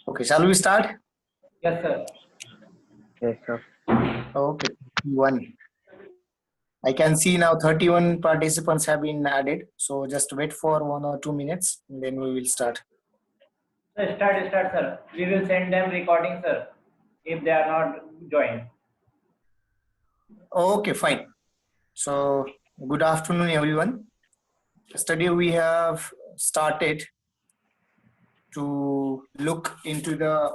Okay, shall we start? Yes, sir. Yes, sir. Okay, 1. I can see now 31 participants have been added. So just wait for 1 or 2 minutes and then we will start. Start, sir. We will send them recording, sir, if they are not joined. Okay, fine. So good afternoon, everyone. Yesterday we have started to look into the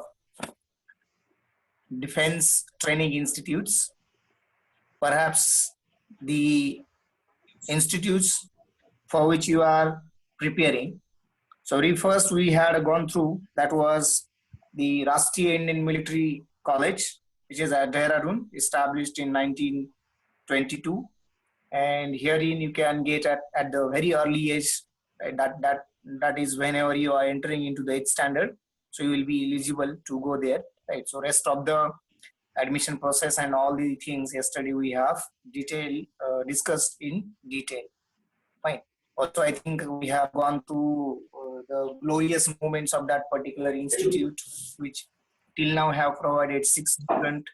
defense training institutes, perhaps the institutes for which you are preparing. So first we had gone through, that was the Rashtriya Indian Military College, which is at Dehradun, established in 1922. And herein you can get at the very early age, right, that is whenever you are entering into the 8th standard. So you will be eligible to go there, right? So rest of the admission process and all the things yesterday we have discussed in detail. Fine. Also, I think we have gone through the glorious moments of that particular institute, which till now have provided 6 different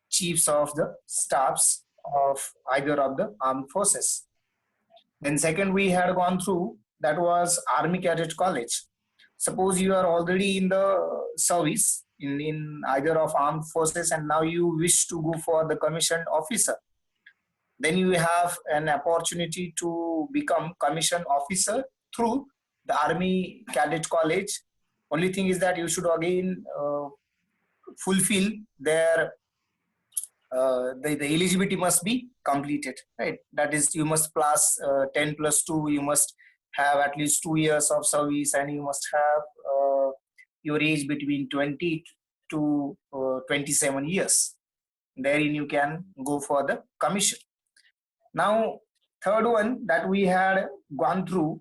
chiefs of the staffs of either of the armed forces. Then second, we had gone through, that was Army Cadet College. Suppose you are already in the service in either of armed forces and now you wish to go for the commissioned officer. Then you have an opportunity to become commissioned officer through the Army Cadet College. Only thing is that you should again fulfill their the eligibility must be completed, right? That is, you must pass 10 plus 2, you must have at least 2 years of service, and you must have your age between 20 to 27 years. Therein you can go for the commission. Now, third one that we had gone through,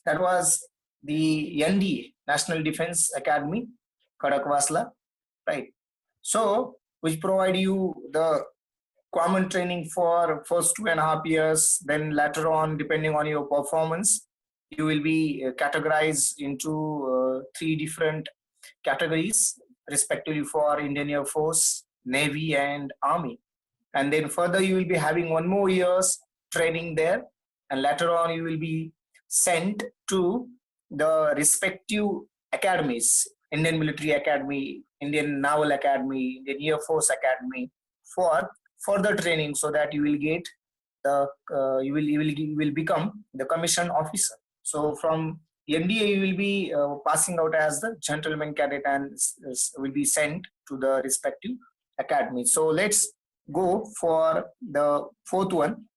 that was the NDA, National Defense Academy, Khadakwasla, right? So, which provide you the common training for first 2.5 years, then later on, depending on your performance, you will be categorized into 3 different categories, respectively for Indian Air Force, Navy, and Army. And then further you will be having 1 more year's training there, and later on you will be sent to the respective academies, Indian Military Academy, Indian Naval Academy, Indian Air Force Academy, for further training, so that you will get the you will become the commissioned officer. So from NDA you will be passing out as the gentleman cadet and will be sent to the respective academy. So let's go for the 4th one,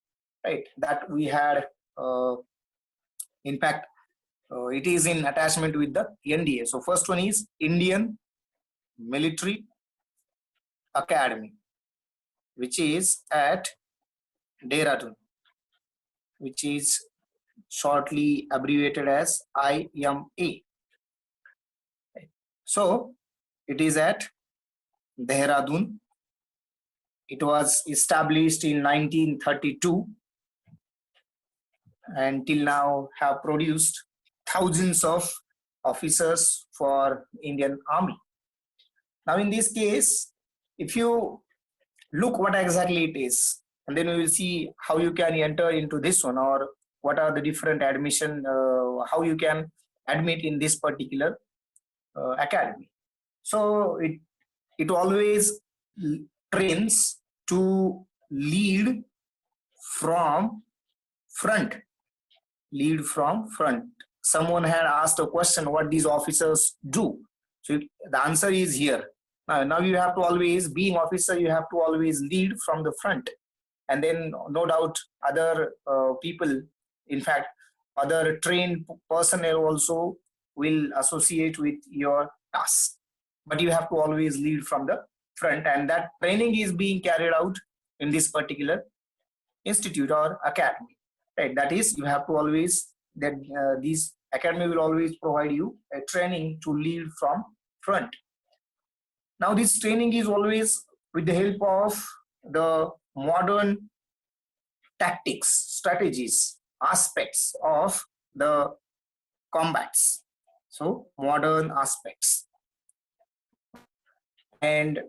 right? That we had, in fact, it is in attachment with the NDA. So first one is Indian Military Academy, which is at Dehradun, which is shortly abbreviated as IMA. So it is at Dehradun. It was established in 1932 and till now have produced thousands of officers for Indian Army. Now in this case, if you look what exactly it is, and then we will see how you can enter into this one, or what are the different admission, how you can admit in this particular academy. So it always trains to lead from front. Lead from front. Someone had asked a question, what these officers do. So the answer is here. Now you have to always, being officer, you have to always lead from the front. And then no doubt other people, in fact, other trained personnel also will associate with your task. But you have to always lead from the front, and that training is being carried out in this particular institute or academy, right? That is, you have to always, that these academy will always provide you a training to lead from front. Now this training is always with the help of the modern tactics, strategies, aspects of the combats. So modern aspects and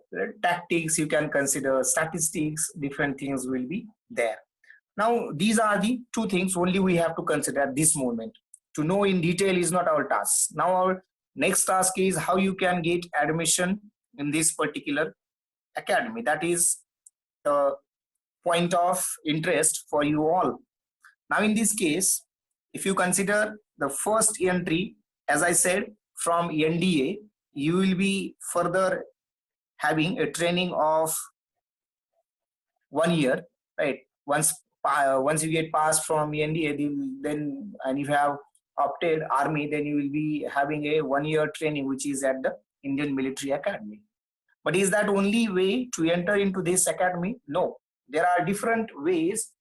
tactics, you can consider statistics, different things will be there. Now, these are the two things only we have to consider at this moment. To know in detail is not our task. Now, our next task is how you can get admission in this particular academy. That is the point of interest for you all. Now, in this case, if you consider the first entry, as I said, from NDA, you will be further having a training of 1 year, right? Once you get passed from NDA, then and if you have opted army, then you will be having a 1 year training, which is at the Indian Military Academy. But is that only way to enter into this academy? No, there are different ways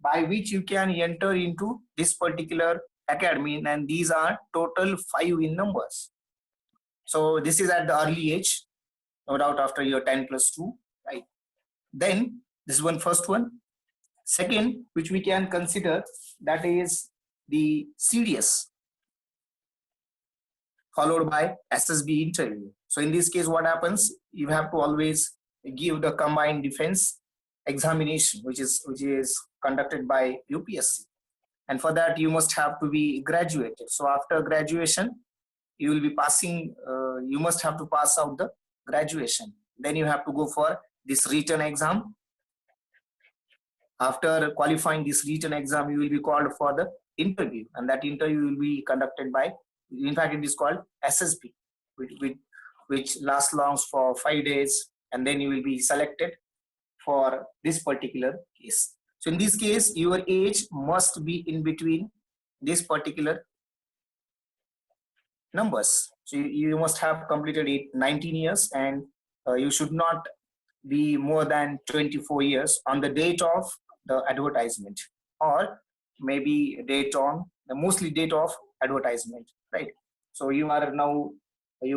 by which you can enter into this particular academy, and these are total 5 in numbers. So this is at the early age, no doubt after year 10 plus 2, right? Then this is first one. Second, which we can consider, that is the CDS, followed by SSB interview. So in this case, what happens? You have to always give the combined defense examination, which is conducted by UPSC, and for that you must have to be graduated. So after graduation, you will be passing. You must have to pass out the graduation. Then you have to go for this written exam. After qualifying this written exam, you will be called for the interview, and that interview will be conducted by, in fact, it is called SSB, which lasts long for 5 days, and then you will be selected for this particular case. So in this case, your age must be in between this particular numbers. So you must have completed 19 years, and you should not be more than 24 years on the date of the advertisement, or maybe mostly date of advertisement, right? So you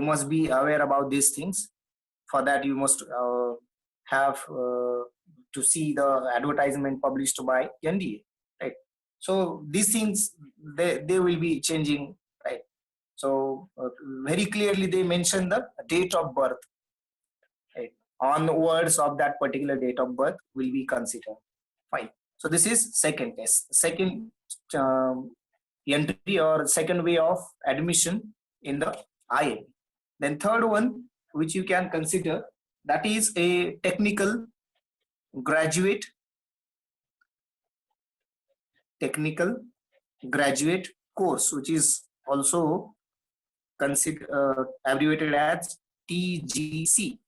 must be aware about these things. For that, you must have to see the advertisement published by NDA, right? So these things, they will be changing, right? So very clearly they mention the date of birth, right? Onwards of that particular date of birth will be considered. Fine. So this is second test, second entry or second way of admission in the IIM. Then third one, which you can consider, that is a technical graduate course, which is also abbreviated as TGC.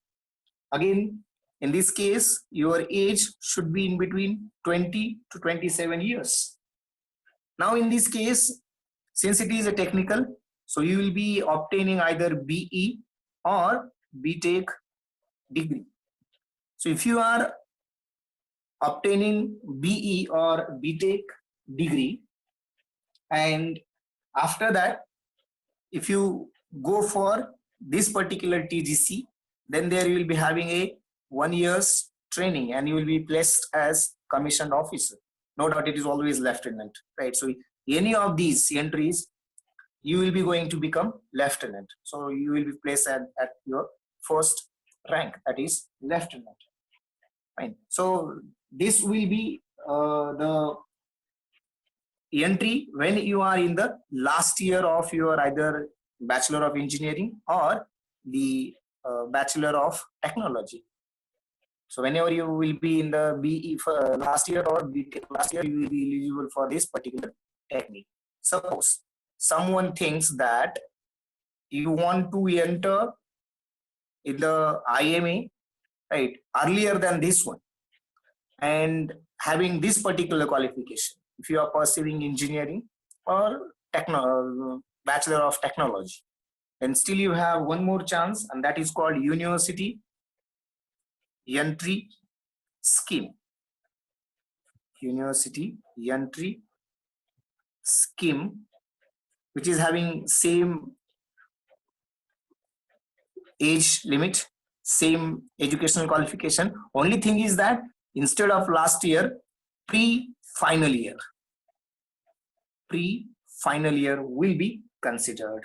Again, in this case, your age should be in between 20 to 27 years. Now, in this case, since it is a technical, so you will be obtaining either BE or BTech degree. So if you are obtaining BE or BTech degree, and after that, if you go for this particular TGC, then there you will be having a 1 year's training, and you will be placed as commissioned officer. No doubt it is always lieutenant, right? So any of these entries, you will be going to become lieutenant. So you will be placed at your first rank, that is lieutenant. Fine. So this will be the entry when you are in the last year of your either Bachelor of Engineering or the Bachelor of Technology. So whenever you will be in the BE for last year or BTech last year, you will be eligible for this particular technique. Suppose someone thinks that you want to enter in the IMA, right, earlier than this one, and having this particular qualification, if you are pursuing engineering or Bachelor of Technology, then still you have one more chance, and that is called University Entry Scheme. University Entry Scheme, which is having same age limit, same educational qualification. Only thing is that instead of last year, final year. Pre-final year will be considered,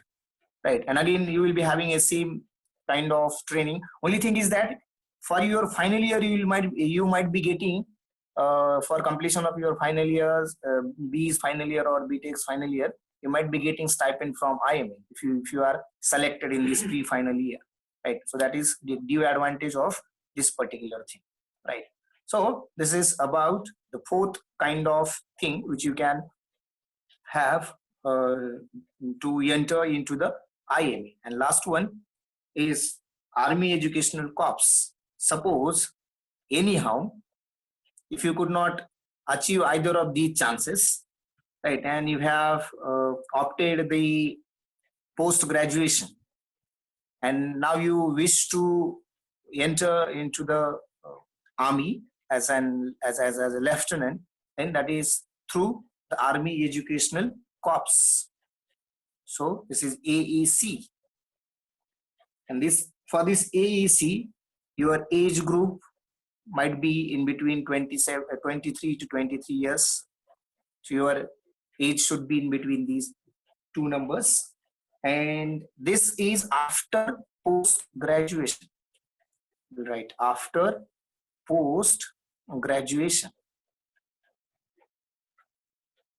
right? And again, you will be having a same kind of training. Only thing is that for your final year, you might be getting for completion of your final years, B's final year or BTech's final year, you might be getting stipend from IMA if you are selected in this pre-final year, right? So that is the due advantage of this particular thing, right? So this is about the fourth kind of thing which you can have to enter into the IMA. And last one is Army Educational Corps. Suppose anyhow, if you could not achieve either of these chances, right, and you have opted the post graduation, and now you wish to enter into the army as a lieutenant, and that is through the Army Educational Corps. So this is AEC, and this for this AEC, your age group might be in between 23 to 23 years. So your age should be in between these two numbers. And this is after post graduation, right? After post graduation.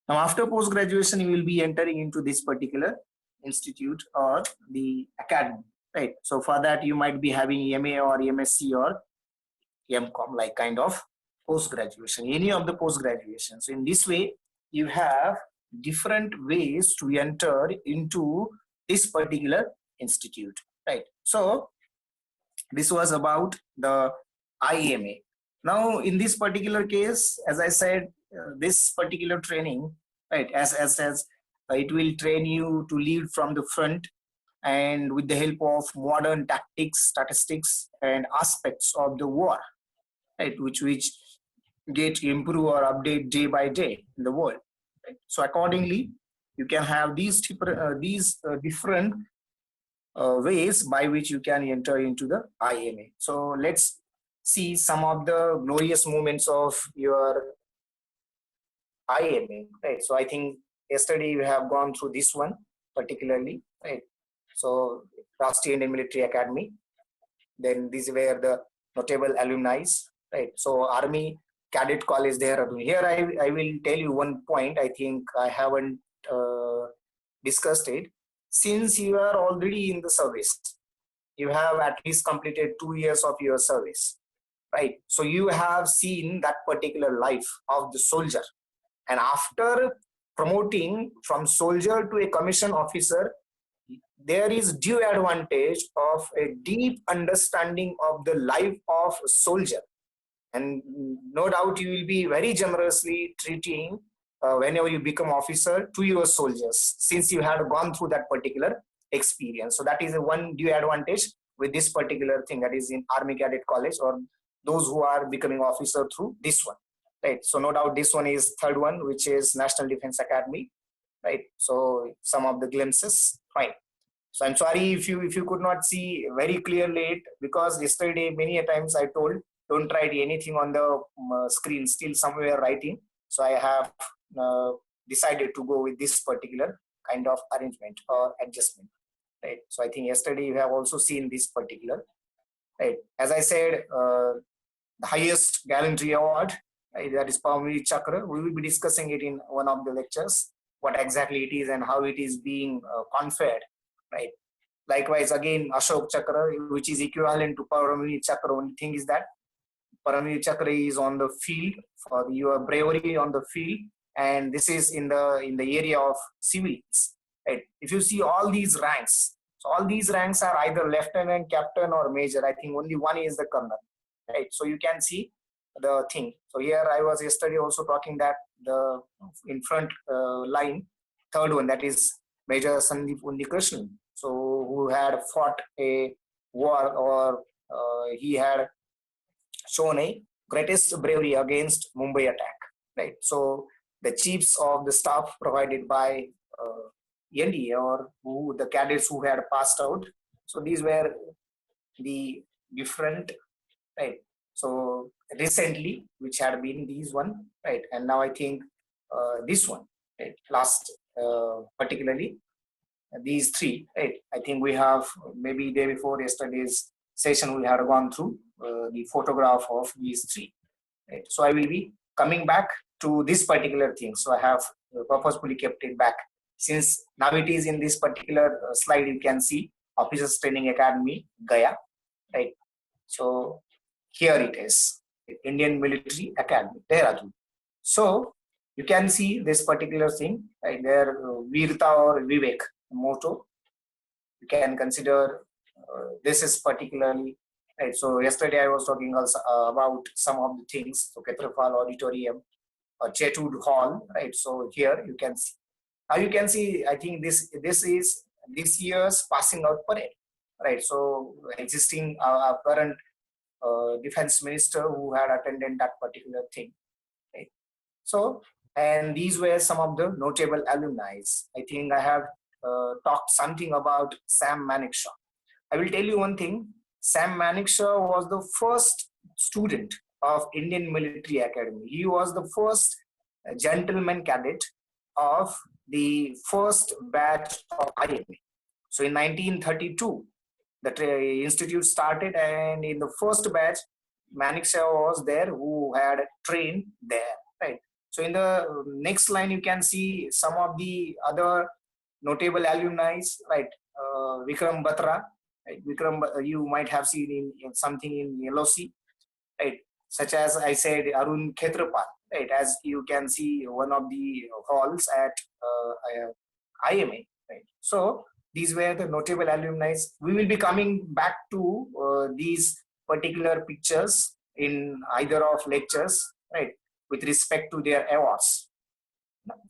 Now, after post graduation, you will be entering into this particular institute or the academy, right? So for that, you might be having MA or MSc or MCom, like kind of post graduation, any of the post graduation. So in this way, you have different ways to enter into this particular institute, right? So this was about the IMA. Now, in this particular case, as I said, this particular training, right, as it will train you to lead from the front and with the help of modern tactics, statistics, and aspects of the war, right, which get improve or update day by day in the world. Right? So accordingly, you can have these different ways by which you can enter into the IMA. So let's see some of the glorious moments of your IMA, right? So I think yesterday we have gone through this one particularly, right? So Rashtriya Indian Military Academy. Then these were the notable alumni, right? So Army Cadet College Dehradun. Here I will tell you one point. I think I haven't discussed it. Since you are already in the service, you have at least completed 2 years of your service, right? So you have seen that particular life of the soldier. And after promoting from soldier to a commissioned officer, there is due advantage of a deep understanding of the life of a soldier. And no doubt you will be very generously treating whenever you become officer to your soldiers, since you have gone through that particular experience. So that is a one due advantage with this particular thing, that is in Army Cadet College, or those who are becoming officer through this one, right? So no doubt this one is third one, which is National Defense Academy, right? So some of the glimpses, fine. So I'm sorry if you could not see very clearly it, because yesterday many a times I told don't write anything on the screen, still somewhere writing. So I have decided to go with this particular kind of arrangement or adjustment, right? So I think yesterday you have also seen this particular, right? As I said, the highest gallantry award, right, that is Paramveer Chakra. We will be discussing it in one of the lectures, what exactly it is and how it is being conferred, right? Likewise, again, Ashok Chakra, which is equivalent to Paramveer Chakra. Only thing is that Paramveer Chakra is on the field for your bravery on the field, and this is in the area of civilians, right? If you see all these ranks, so all these ranks are either lieutenant, captain, or major. I think only one is the colonel, right? So you can see the thing. So here I was yesterday also talking that the in front line, third one, that is Major Sandeep Unnikrishnan. So who had fought a war, or he had shown a greatest bravery against Mumbai attack, right? So the chiefs of the staff provided by NDA, or the cadets who had passed out. So these were the different, right? So recently, which had been these one, right? And now I think this one, right? Last, particularly these three, right? I think we have maybe day before yesterday's session, we had gone through the photograph of these three, right? So I will be coming back to this particular thing. So I have purposefully kept it back, since now it is in this particular slide. You can see Officers Training Academy, Gaya, right? So here it is, Indian Military Academy, Dehradun. So you can see this particular thing, right there, Virta or Vivek motto. You can consider this is particularly, right. So yesterday I was talking also about some of the things. So Ketrapal Auditorium, Chetud Hall, right. So here you can see. Now you can see. I think this is this year's passing out parade, right. So existing current defense minister who had attended that particular thing, right. So, and these were some of the notable alumni. I think I have talked something about Sam Manekshaw. I will tell you one thing. Sam Manekshaw was the first student of Indian Military Academy. He was the first gentleman cadet of the first batch of IMA. So in 1932, the institute started, and in the first batch, Manekshaw was there, who had trained there, right? So in the next line, you can see some of the other notable alumni, right? Vikram Batra, right? Vikram, you might have seen in something in LOC, right? Such as I said, Arun Khetrapal, right? As you can see, one of the halls at IMA, right? So these were the notable alumni. We will be coming back to these particular pictures in either of lectures, right, with respect to their awards.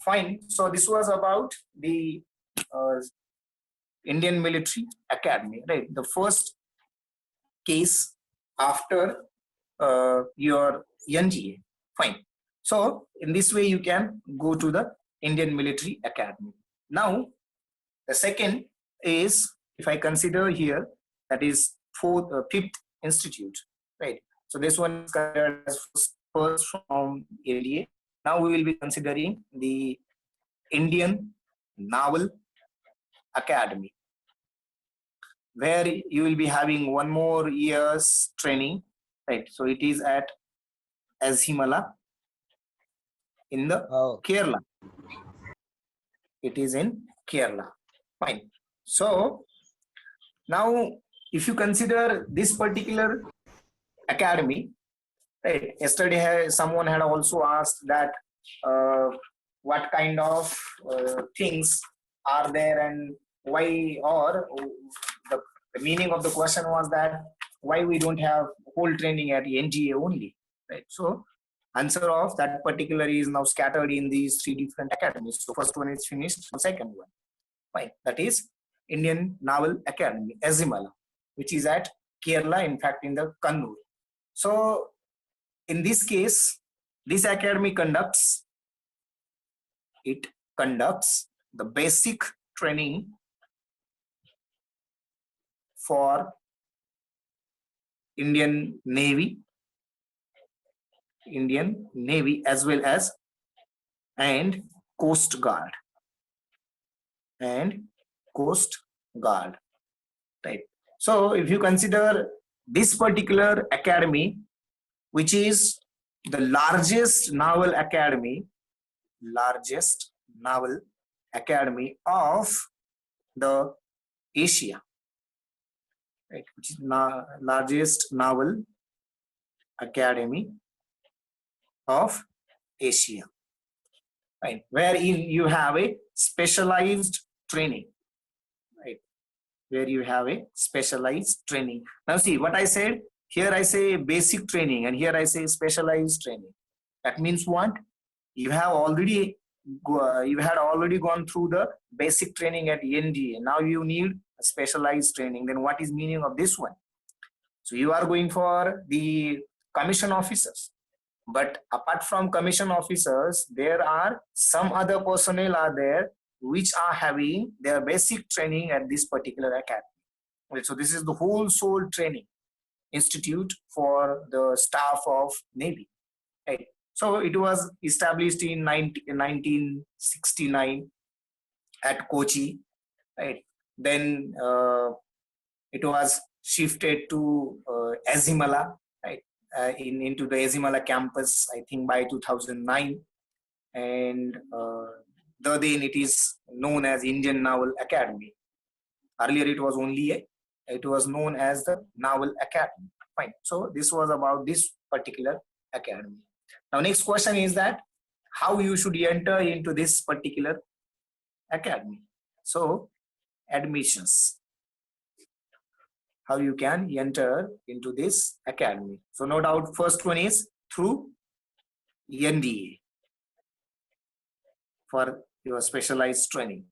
Fine. So this was about the Indian Military Academy, right? The first case after your NGA. Fine. So in this way, you can go to the Indian Military Academy. Now, the second is, if I consider here, that is fifth institute, right? So this one is considered as first from NDA. Now we will be considering the Indian Naval Academy, where you will be having one more year's training, right? So it is at Azhimala in the Kerala. It is in Kerala. Fine. So now, if you consider this particular academy, right? Yesterday, someone had also asked that what kind of things are there and why, or the meaning of the question was that why we don't have whole training at NGA only, right? So answer of that particular is now scattered in these three different academies. So first one is finished, the second one, fine. That is Indian Naval Academy, Azhimala, which is at Kerala, in fact, in the Kannur. So in this case, this academy conducts the basic training for Indian Navy as well as and Coast Guard right? So if you consider this particular academy, which is the largest naval academy of the Asia, right? Which is largest naval academy of Asia, right? Wherein you have a specialized training, right? Where you have a specialized training. Now see what I said. Here I say basic training, and here I say specialized training. That means what? You had already gone through the basic training at NDA. Now you need a specialized training. Then what is meaning of this one? So you are going for the commission officers. But apart from commission officers, there are some other personnel are there which are having their basic training at this particular academy. So this is the whole soul training. institute for the staff of Navy. Right. So it was established in 1969 at Kochi. Right. Then it was shifted to Azimala, right, into the Azimala campus, I think by 2009. And then it is known as Indian Naval Academy. Earlier it was it was known as the Naval Academy. Fine. So this was about this particular academy. Now next question is that how you should enter into this particular academy. So admissions. How you can enter into this academy. So no doubt first one is through NDA for your specialized training.